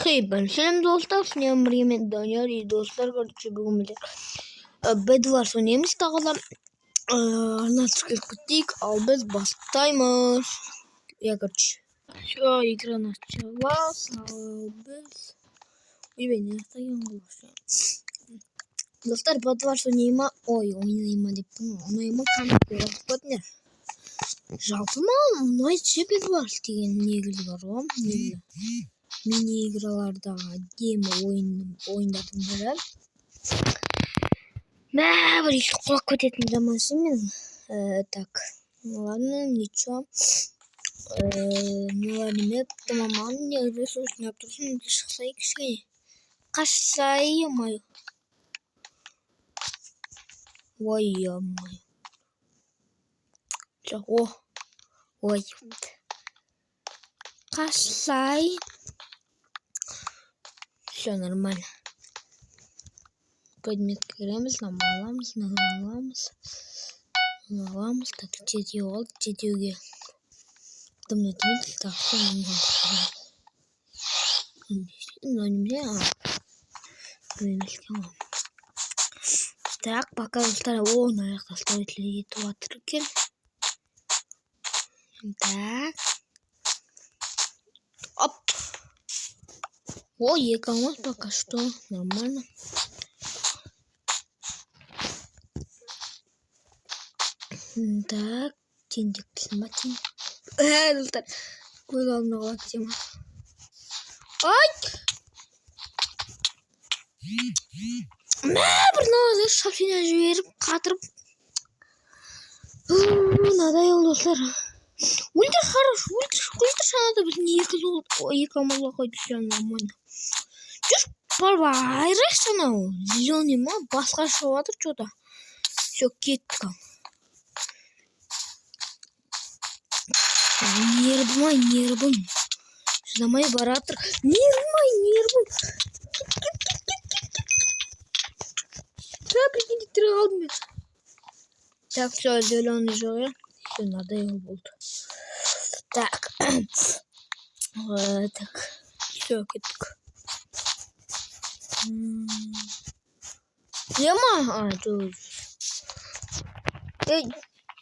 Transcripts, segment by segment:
Selam dostlar, Sinan Mehmet Danyar, iyi dostlar, короче, бүгін білер Bedwars ойнаймыз тағыла. Настройки күттік, ал біз бастаймыз. Я, короче, все, игра началась, ал біз... Ой, не остаем голоса. Достар, Bedwars ойнайма деппін, ойнайма қанат көріп жалпы ма, ұнайды Bedwars деген негізі бар ғой, негізі. Мини-игралардағы әдемі ойындардың бірі. Бір еще құлақ көтетін заманшы мен. Так, ладно, ничего. Неләнеме, тамаман, не ресурс не аптырсын, шықсай кішкене. Қашсай, ё-моё. Ой, ё-моё. Ой. Қашсай. Все нормально. Предмет кіреміз, намаламыз. Так, жетеуге. Дымны түмет, так, все нормально. Так, пока достар, наверное, стоит ли это отрыкен. Так. Оп. Ой, екамыз пока что нормально. Так, тендик снимать. Достар, көйлағымды қалатсема. Ай! Бір назар шапшина жіберіп, қатырып. Надоел, достар. Ультра хорош, ультра шанада біздің екі амалға қойды, все нормально. Чушь парвайраш анау, зеленый ма, басқа шығып жатыр что-то. Все, кеттік. Нервым. Шыдамай баратыр. Нервым. Да, прикиньте, тірі қалдым мен. Так, все, зеленый жоғыр. Все, надоел болды. Так. Так. Все, кеттік. Ема? Тут.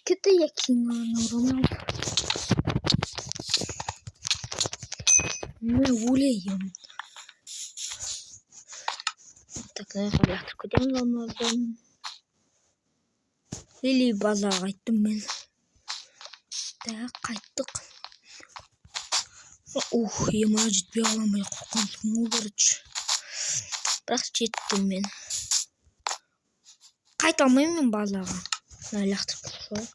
Кетті якин ұрымайды. Мы улеем. Так, наверное, лақтыр көтеміз алмаздан. Или базаға қайттым мен. Так, қайттық. Ема жетпей аламай қорқансың ол короче. Бірақ жеттім мен. Қайта алмаймын мен базаға. Лақтыр көтеміз.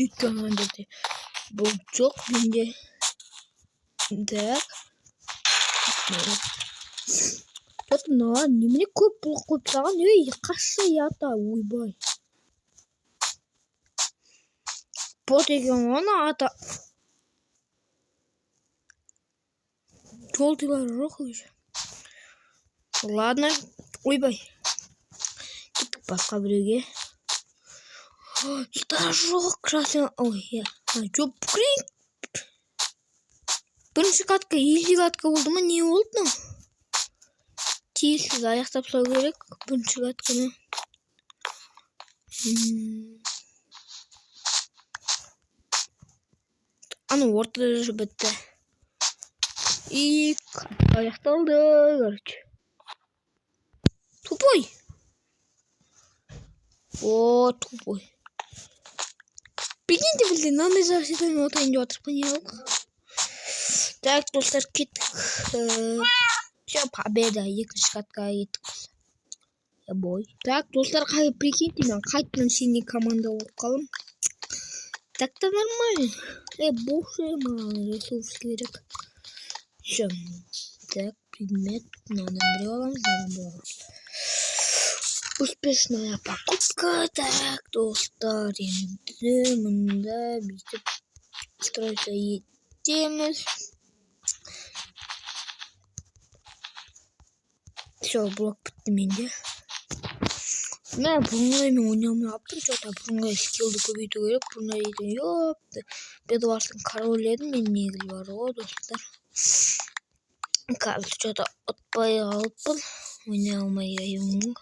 Өйткені өндерде бұл жоқ менде. Так. Вот мына немене көп бұл қойып тастаған. Қашса ята, ойбай. Бот екен оны ата. Жолдылар жоқ уже. Ладно, ойбай. Кеттік басқа біреуге. Жоқ, красный. Ой, я. Жоқ, бүкірейін. Бірінші катка, елі катка болды ма? Не болды мынау? Тиесіз аяқтап тастау керек. Бірінші катканы. Аны ортада жүріп бітті. И аяқталды, короче. Тупой. О, тупой. Прикиньте, блин, надо за всеми отойдем от понятно. Так, достар, кеттік. Все, победа. Екінші катқа еттік. Я бой. Так, достар, прикиньте, мен қайтадан синий команда болып қалым. Так-то нормально. Буши, маған ресурс керек. Все. Так, предмет. Надо брелом. Успешная покупка. Так, достар, енді мында бүйтіп стройка етеміз. Все, блок бітті менде. Мен бұрынғай мен ойнамай аптым, что-то бұрынғай скиллді көбейту керек. Бұрынғай едім, ёпты. Bedwars'тың король едім, мен негізі бар ғой, достар. Кажется, что-то отпаял. Меня умоляю.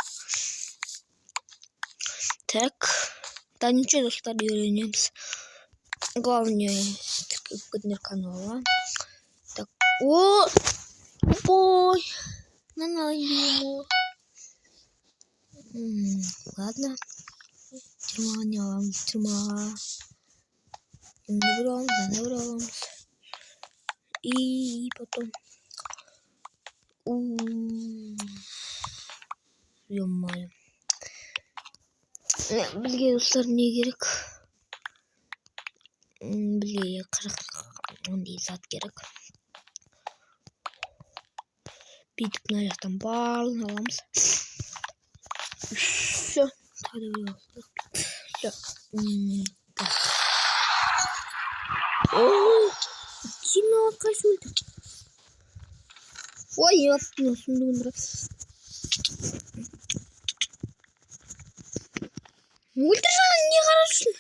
Так. Да ничего, достали вернемся. Главное, поднер канала. Так. О! Ой! Налил. Ладно. Тюрьма. Наберем. И потом. Ё-моё. Бізге достар не керек? Бізге ондай зат керек. Бүйтіп мына жақтан барлығын аламыз. Все. Все. Сильно откачивает. Ой, я отпился. Ультра нехорошо.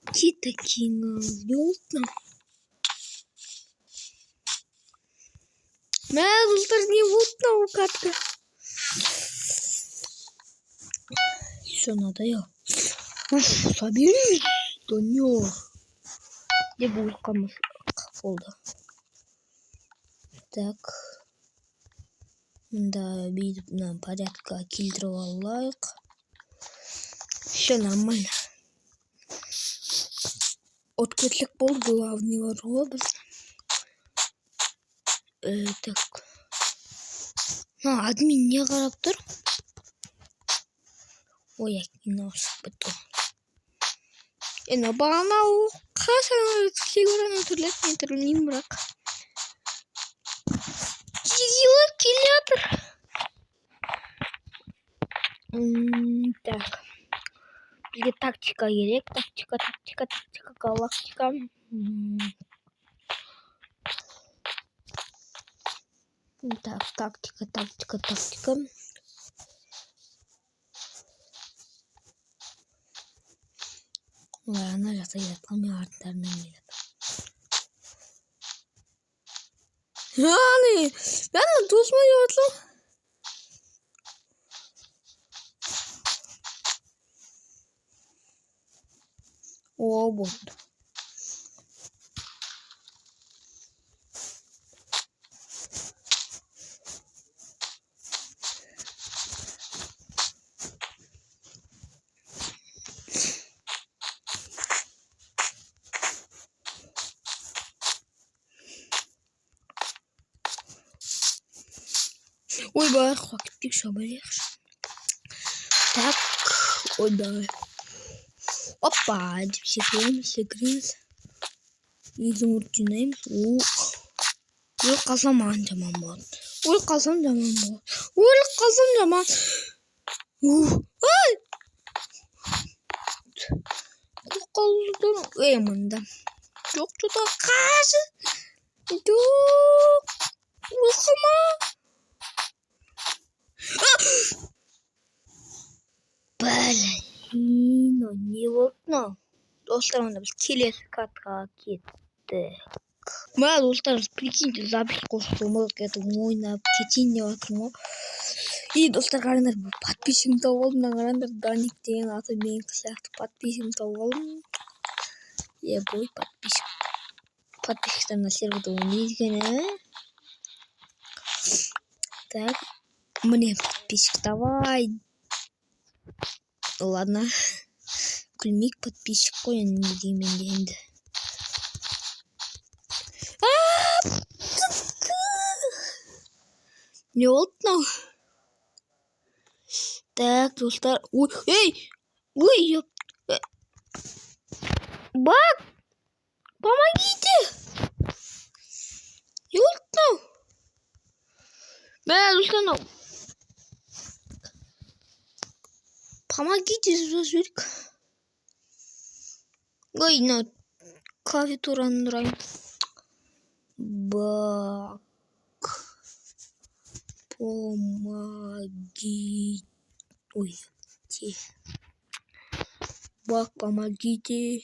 Какие такие ёлка. Ультра не вот на укатка. Все надо я. Собери. Да не. Где будет камушек? Фолда. Так. Да, бит нам порядка кильтровал лайк. Все нормально. Открытый пол главный робот. Так. Админ не қарап тұр. Ой, киносы бітті. Бағана қасаңыз фигураны түрлетмей тұрмын, бірақ. Жегелер келетір. Так. Бізге тактика керек. Тактика, галактика. Так, тактика. Ладно, жатқан мен артындарынан келеді. Бәрі досыма деп атылам. О, болды. Ой, бар, хватит, что болеешь. Так, ой, давай. Опа, секрет. Изумрудный. Ой, казаман жаман болды. Ой, казам жаман. Ай! Қалдым. Мында. Жоқ, что-то қажы. Жоқ. Оқыма. Блин, не вот но. Достар, онда біз келесі катқа кеттік. Мә, достар, прикиньте, запись қосып кетіп ойнап кетейін деп жатырмын ғой. И достар, қараңдар, подписчигімді тауып алдым. Қараңдар, Даник деген аты мен сияқты подписчигімді тауып алдым. Бой, подписчиктар на серверде ойнайды екен, Так, мне подписчик давай. Ладно. Күлмейік подписчик қой, не деймін енді. Не болды мынау? Так, достар. Ой, бак! Помогите! Не болды мынау? Достар, помогите, зверька. Ой, на клавиатураны ұрайын. Бак. Помогите. Ой, Бак, помогите.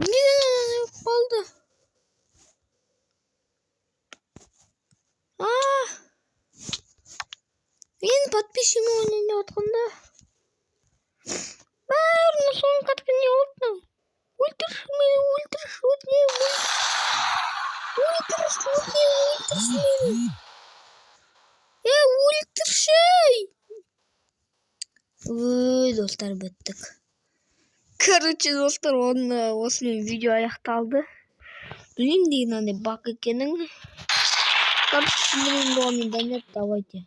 Не Мен подписчигім ойнап отқанда. Бәрінің соңғы қатқан не болды? Ультрашы мені, ультрашы өтінемін. Ультрашы мені. Ультрашы. Ой, достар, біттік. Короче, достар, осымен видео аяқталды. Білмеймін деген андай бақ екенін. Короче, білмеймін, давайте.